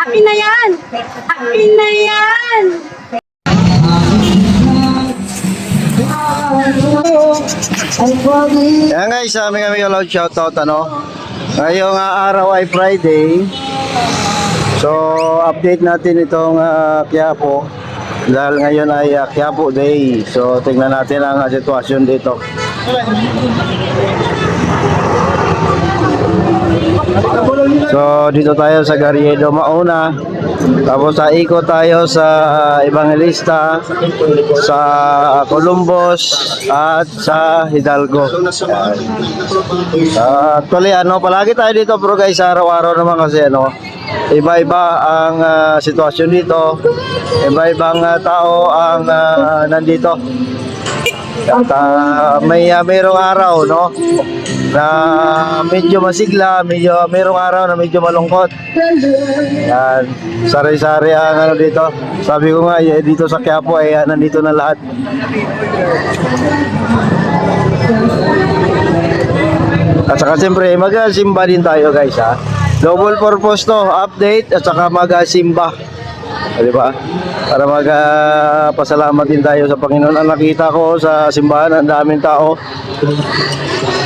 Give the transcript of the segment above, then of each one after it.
Akin na yan! Akin na yan! Kaya guys, aming loud shoutout ngayong araw ay Friday. So update natin itong Quiapo dahil ngayon ay Quiapo Day. So tingnan natin ang sitwasyon dito. So dito tayo sa Garriedo Mauna, tapos ikot tayo sa Evangelista, sa Columbus at sa Hidalgo. Actually palagi tayo dito pero guys, araw-araw naman kasi iba-iba ang sitwasyon dito, iba-ibang tao ang nandito. At mayroong araw na medyo masigla, mayroong araw na medyo malungkot. Yan, sari-sari ang dito. Sabi ko nga, dito sa Quiapo ay nandito na lahat. At saka siyempre mag-simba din tayo guys Double purpose update at saka mag-simba. Diba? Para pasalamat din tayo sa Panginoon. Ang nakita ko sa simbahan, ang daming tao.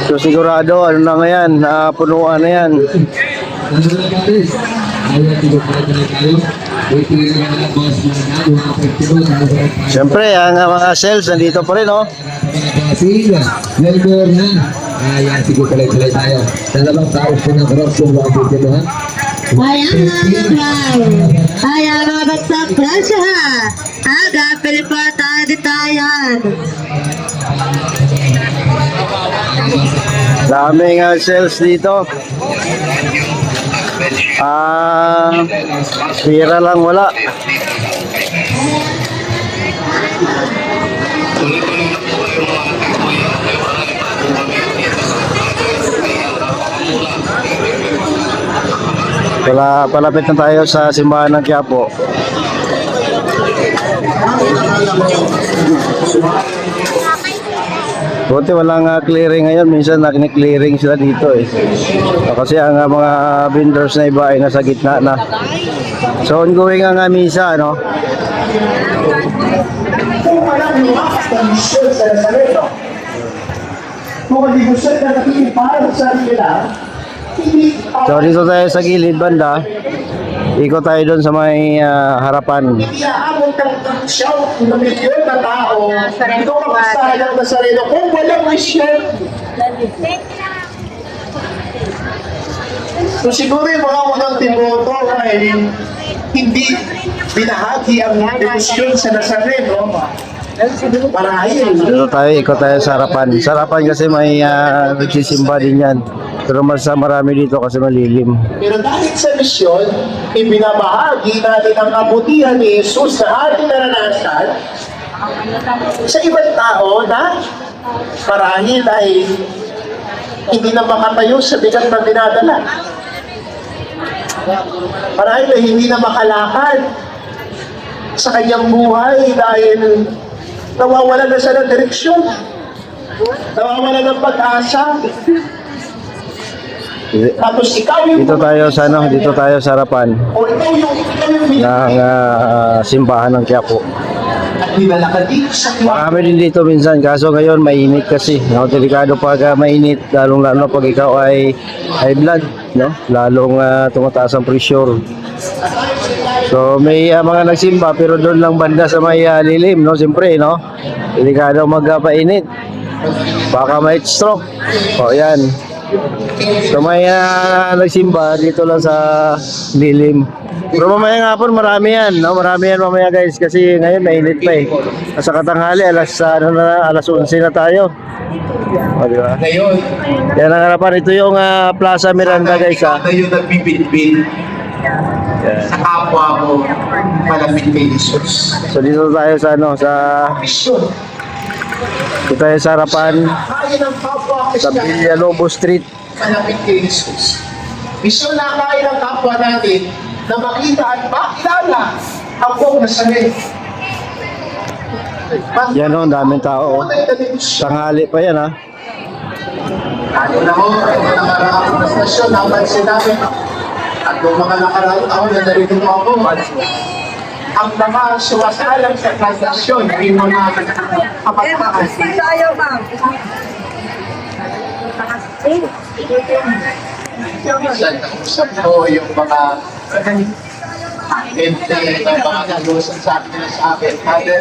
So sigurado, na ngayon, punuan na yan. Siyempre, ang mga sales nandito pa rin, Ayan, sige tuloy-tuloy tayo. Dalawang taos po ng korupsyon mga pagkiluhan. Ayan mga bagsak presyo Aga, Pilipata, ditayan. Daming sales dito. Pira lang wala. Palapit na tayo sa simbahan ng Quiapo. Buti walang clearing ngayon. Minsan nakini-clearing sila dito kasi ang mga vendors na iba ay nasa gitna na. So ongoing ang misa So dito tayo sa gilid banda, ikot tayo doon sa may harapan. Iaabot ng shout ng milyon na tao, ito kapasahan ng Nazareno kung walang mission. So siguro yung mga unang timoto ay hindi binahagi ang devotion sa Nazareno. Marahil. Dito tayo, ikot tayo sa harapan. Sa harapan kasi may nagsisimba din yan. Pero mas marami dito kasi malilim. Pero dahil sa misyon, ibinabahagi natin ang kabutihan ni Jesus sa ating naranasan sa ibang tao na marahil ay hindi na makatayo sa bigat na dinadala. Marahil ay hindi na makalakad sa kanyang buhay dahil nawawalan na siya ng direksyon, nawawalan ng pag-asa. Tapos ikaw yung dito tayo sa harapan ng simbahan ng Quiapo. at nilalakad dito sa Marami din dito minsan, kaso ngayon mainit kasi. Delikado pag mainit, lalong-lalo pag ikaw ay high blood, lalong tumataas ang pressure. So may mga nagsimba pero doon lang banda sa may lilim, siyempre, delikado magpainit. Baka may stroke. Yan. So may nagsimba dito lang sa lilim. Pero mamaya nga po marami yan, marami yan mamaya guys kasi ngayon mainit pa Sa katanghali alas 11 na tayo. Diba? ngayon. Yan ang harapan, ito yung Plaza Miranda guys Ikaw na yung nagbibitbit sa kapwa mo malapit kay Jesus. So dito tayo sa Misyon. dito tayo sa harapan Kaya ng kapwa sa Kristiyan Villalobos Street. malapit kay Jesus. Misyon na kaya ng kapwa natin na makita at makilala ang buong Nazareno. Yan daming tao. Tanghali pa yan Ano na ho, ito na marami na stasyon, napansin namin. At kung mga nakaraang taon na narito ako, ang mga sumasalang sa transaksyon ay mga kapatbakan. Minsan, nakusap ko yung mga ente na mga nalusan sa akin. Father,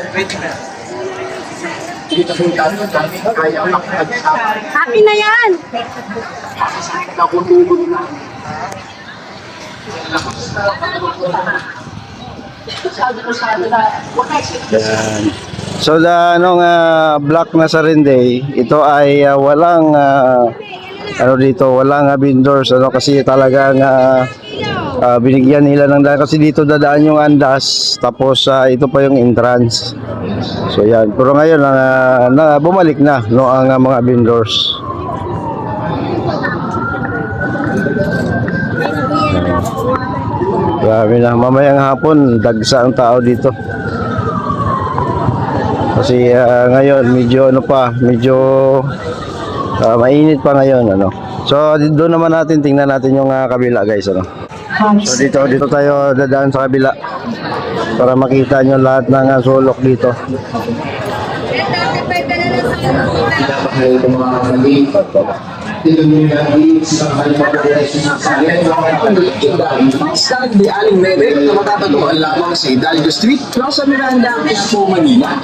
dito po tayo, dami kaya makakasama. Happy na yan! Nakutulog na. Sabi ko sa akin na, Yan. So black na Sarinday, ito ay walang ano dito, walang vendors ano kasi talagang binigyan nila ng daan kasi dito dadaan yung andas tapos ito pa yung entrance. So yan, pero ngayon bumalik na no ang mga vendors. Grabe na, mamayang hapon dagsa ang tao dito. Kasi ngayon medyo medyo mainit pa ngayon ano. So doon naman tingnan natin yung kabila guys ano. So dito tayo dadaan sa kabila para makita nyo lahat ng sulok dito. Dahil ng mga kami, tinunod sa Saturday, aling Mebe, na matatatuan lamang sa Hidalgo Street, Plaza Miranda, Expo, Manila.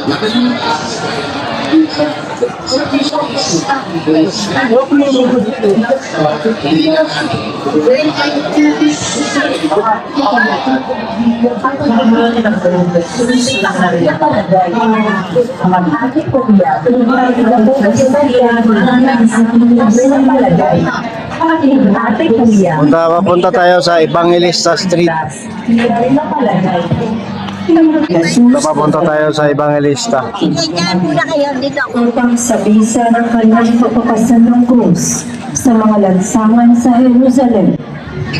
Punta tayo sa Evangelista Street. Papunta tayo sa Evangelista. Upang sa bisa ng kanyang pagpapasan ng krus sa mga lansangan sa Jerusalem,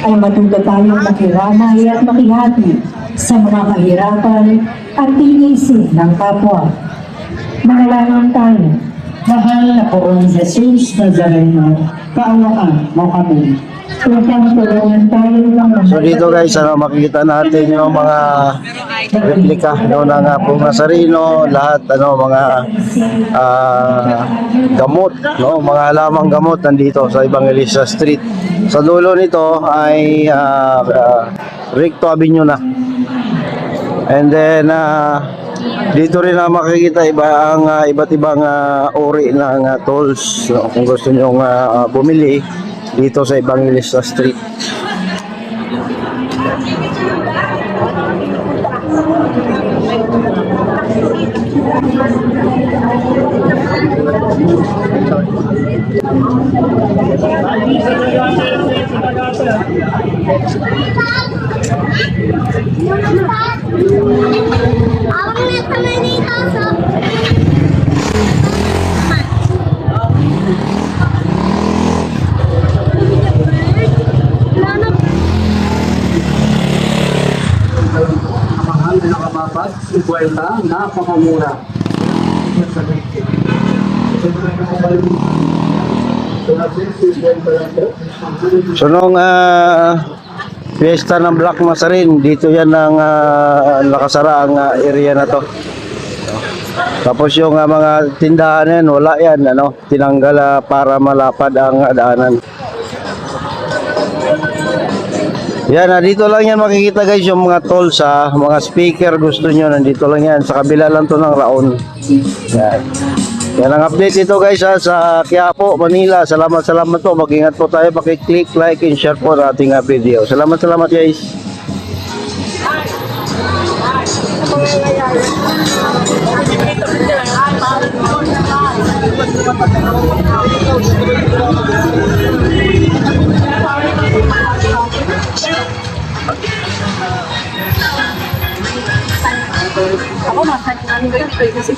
ay matuto tayong makiramay at makihati sa mga kahirapan at tinisin ng kapwa. Manalangin tayo. Mahal na Poong Jesus Nazareno, kaawaan mo kami. Upang tulungan tayo ng mga... So dito guys, makikita natin yung mga replika no, ng Apong Nazareno, lahat mga gamot, no, mga halamang gamot nandito sa Evangelista Street. Sa dulo nito ay Recto Avenue na. And then dito rin makikita ang iba't ibang uri ng tolls no, kung gusto nyo bumili dito sa Evangelista Street. Mahal na nakapapat, 50, napakamura. So nung fiesta ng Black Masarin, dito yan ang nakasara ang area na to. Tapos yung mga tindahan yan, wala yan, tinanggal para malapad ang daanan. Yan, dito lang yan makikita guys yung mga tolls mga speaker gusto nyo, nandito lang yan, sa kabila lang to ng Raon. Yan. Yan ang update ito guys sa Quiapo, Manila. Salamat po, mag-ingat po tayo, paki-click, like, and share po ang ating video. Salamat guys. Ako, masakit namin kayo kasi